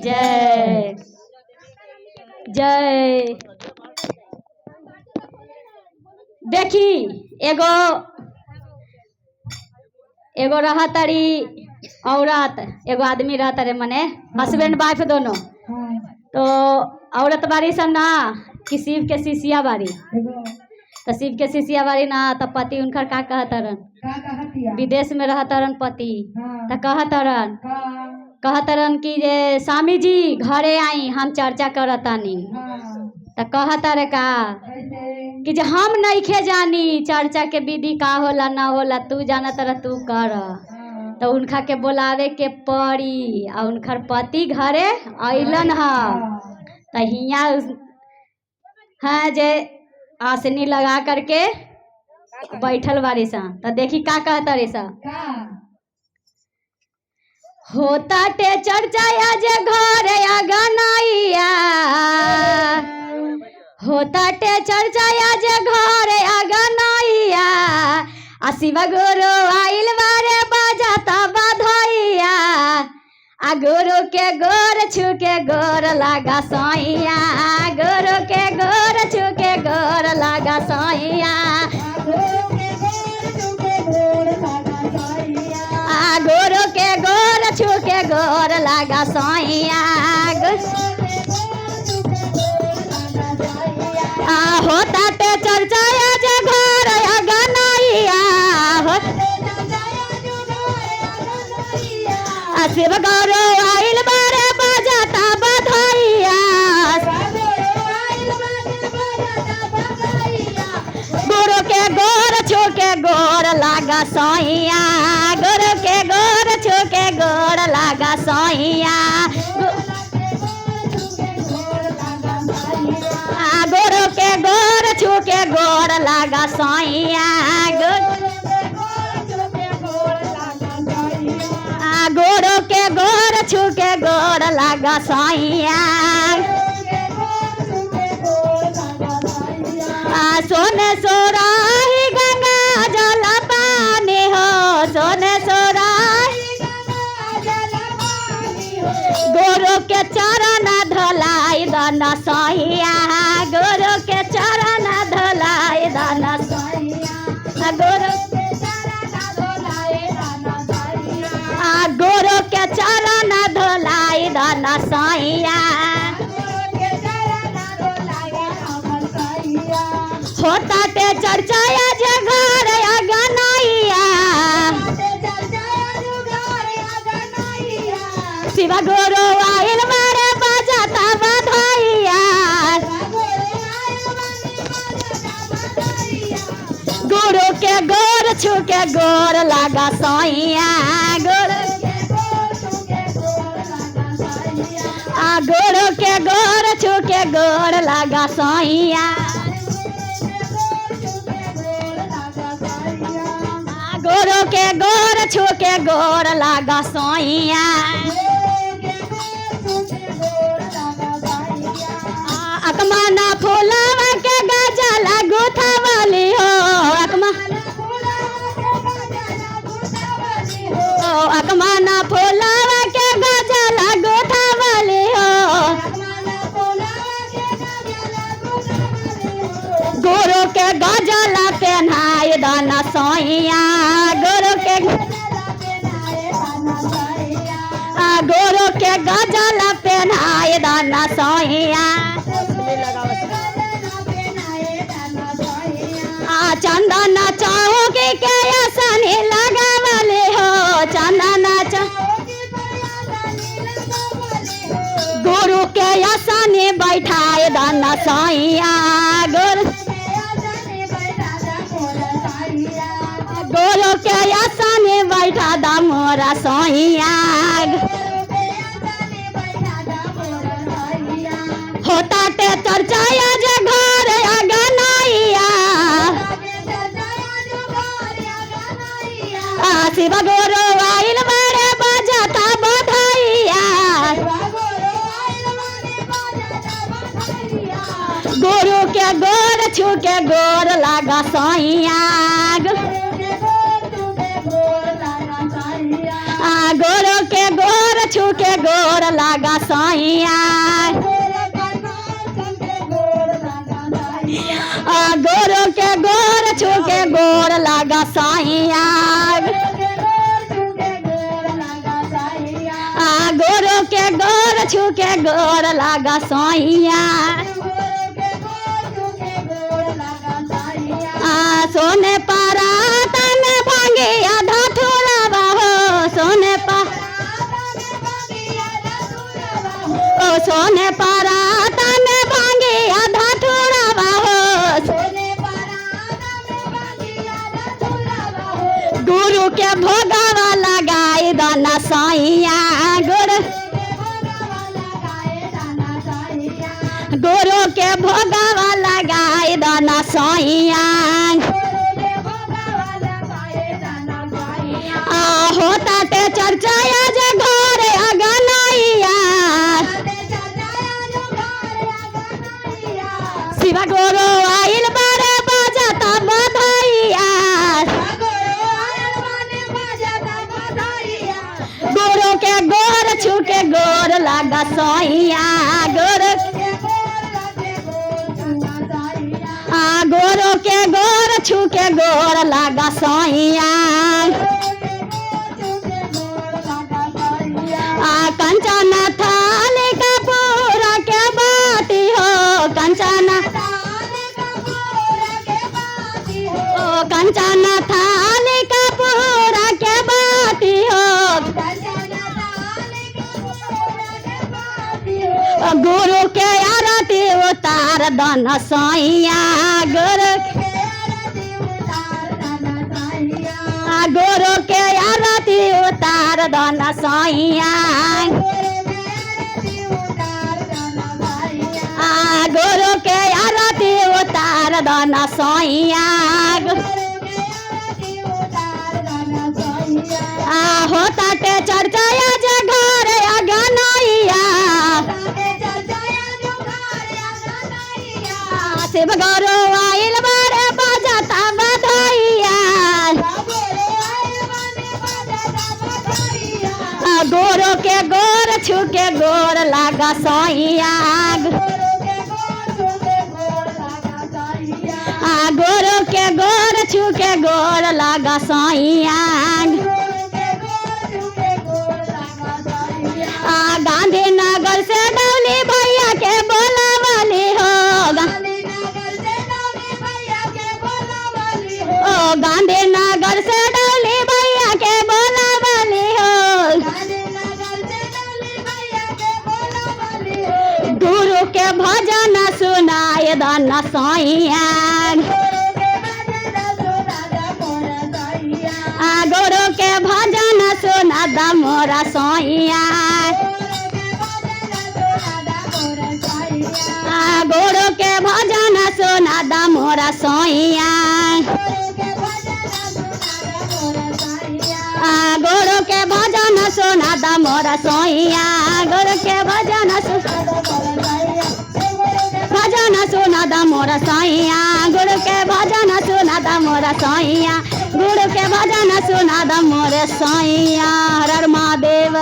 जय जय। देखी एगो एगो रहा तारी औरत, एगो आदमी रहा तारे, मने हस्बैंड वाइफ दोनों। तो औरत बारी सन ना कि शिव के शिष्या बारी, तो शिव के शिष्या बारी ना, तो पति उनकर का कहतरन, विदेश में रहतरन पति, तो कहतरन कि जे स्वामी जी घरे आई, हम चर्चा करतानी। तो कहतर का कि जे हम नइखे जानी चर्चा के विधि का होला ना होला, तू जाना तर तू कर। तो उनका के बोलावे के पड़ी, और उनकर पति घरे अइलन ह। तो हिया है जे आसनी लगा करके बैठल बारी सा। तो देखी का कहता रे सा, होता टे चर्चा जे घरे अगनैया, होता टे चर्चा जे घरे अगनैया, आ शिव गुरु आइल बारे बजाता बधैया, आ गुरु के गोर छू के गोर लागा सैया, गुरु के गोर छू के गोर लागा सैया, आ गुरु के गोर छू के गोर लागा सैया। आ होता ते चर्चा जे घर अगनैया, शिव गुरु आइल बारे बजाता बधैया, गुरु के गोर छू के गोर लागा सैया, गुरु के गोर छू के गोर लागा सैया, गुरु के गोर छू के गोर लागा सैया, गोरो के गोर छू के गोर लागा सैया। सोने सोराही गंगा जल पानी हो, सोने सोराही गोरो के चरण धोलाई दन सैया, गोरो के चरण धोलाई दन सैया, गोरो गोरो के चरण धोलाई दन सैया, होता ते चर्चा जे घर अगनैया, शिव गुरु आइल बारे बजाता बधैया, गुरु के गोर छू के गोर लागा सैया, गोरो के गोर छू के गोर लागा सैया, गोरो के गोर छू के गोर लागा सैया, अकमाना फूलवा के गजला गुथवली हो, अकमाना फूलवा के गजला गुथवली हो, गुरु के गजला पहनाए दन सैया, गुरु के गुरु के गजला पहनाए दन सैया, चंदन चौकी के आसनी लगावले हो, चंदन गुरु के आसनी बैठाए दन सैया, गुरु के आसनी बैठा द मोरा सैया, होता ते चर्चा जे घर अगनैया, शिव गुरु आइल बारे बजाता बधैया, गुरु के गोर छू के गोर लागा सैया, गोरो के गोर छू के गोर लागा साइया गोरो के गोर छू के गोर लागा साइया गोरो के गोर छू के गोर लागा साइया सोने पारा तन भांगे आधा थोड़ा बाहो सोने पा ओ सोने पारा तन भांगे आधा थोड़ा बाहो गुरु के भोगावा लगाए दाना साइया गुरु के भोगावा लगाए दाना साइया होता ते चर्चा आज घर अगनैया शिवा गोरो आइल बारे बजाता बधाइया गोरो के गोर छू के गोर लागा साइया गोरो के गोर छू के गोर लागा साइया कंचन थाली कपूर के बाती हो कंचन कंचन थाली कपूर के बाती हो गुरु के आरती उतार दन साइया गुरु के आरती उतार दन साइया गुरु के आरती उतार दन साइया होता ते चर्चा आज घर अगनैया शिव गौरो आइल बारे बजाता बधाइया गोरो के गोर छू के गोर लागा साइया गोरो के गोर छू के गोर लागा साइया गांधी नगर से डौली भैया के बोला वाली हो गांधी नगर से डौली भैया के बोला वाली हो गुरु के भजन सुनाए दाना साइया गुरु के भजन सुना दा मोरा साइया गुरु के भजन सुना दा मोरा साइया गुरु के भजन सुना दा मोरा साइया गुरु के भजन सुना दा मोरा साइया गुरु के भजन सुना दा मोरा साइया गुरु के भजन सुना दा मोरे साइया हर हर महादेव।